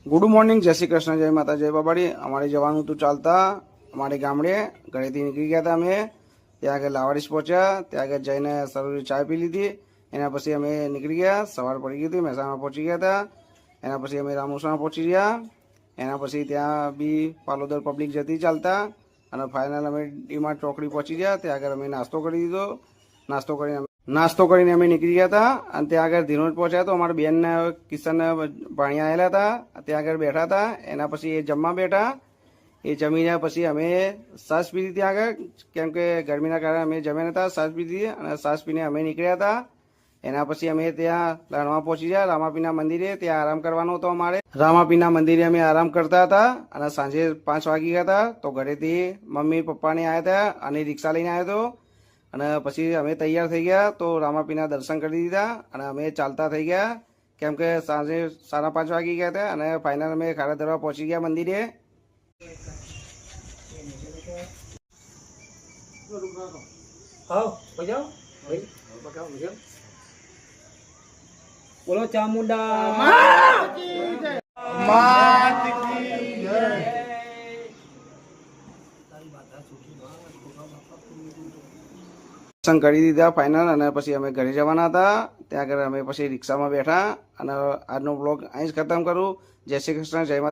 Good morning, જય શ્રી કૃષ્ણ, જય માતા, જય બાબાડી. અમારે જવાનું હતું ચાલતા અમારે ગામડે. ઘરેથી નીકળી ગયા હતા અમે. ત્યાં આગળ લાવાડીસ પહોંચ્યા. ત્યાં આગળ જઈને સરોવરી ચા પી લીધી. એના પછી અમે નીકળી ગયા. સવાર પડી ગઈ હતી, મહેસાણા પહોંચી ગયા હતા. એના પછી અમે રામોસણા પહોંચી ગયા. એના પછી ત્યાં બી પાલોદર પબ્લિક જતી ચાલતા. અને ફાઇનલ અમે ડીમાર્ટ ચોકડી પહોંચી ગયા. ત્યાં આગળ અમે નાસ્તો કરી દીધો. નાસ્તો કરીને અમે નીકળી ગયા હતા. અને ત્યાં આગળ ધીરોજ પહોંચ્યા તો અમારા બેનને કિશન ભાણિયા આવેલા હતા. ત્યાં આગળ બેઠા હતા. એના પછી એ જમવા બેઠા. એ જમીને પછી અમે સાસ પીધી ત્યાં આગળ, કેમ કે ગરમીના કારણે અમે જમ્યા નતા. સાસ પીધી અને સાસ પીને અમે નીકળ્યા હતા. એના પછી અમે ત્યાં લણવા પહોંચી ગયા રામાપીના મંદિરે. ત્યાં આરામ કરવાનો હતો અમારે. રામાપીના મંદિરે અમે આરામ કરતા હતા. અને સાંજે 5 વાગી ગયા હતા. તો ઘરેથી મમ્મી પપ્પાને આવ્યા હતા અને રિક્ષા લઈને આવ્યો હતો. અને પછી અમે તૈયાર થઈ ગયા તો રામાપીના દર્શન કરી દીધા અને અમે ચાલતા થઈ ગયા, કેમ કે સાંજે 5:30 વાગી ગયા હતા. અને ફાઇનલ અમે ખાડા ધરવા પહોંચી ગયા મંદિરે. બોલો ચામુંડા દર્શન કરી દીધા ફાઇનલ. અને પછી અમે ઘરે જવાના હતા. ત્યાં આગળ અમે પછી રિક્ષામાં બેઠા. અને આજનો બ્લોગ અહીં જ ખતમ કરું. જય શ્રી કૃષ્ણ, જય માતા.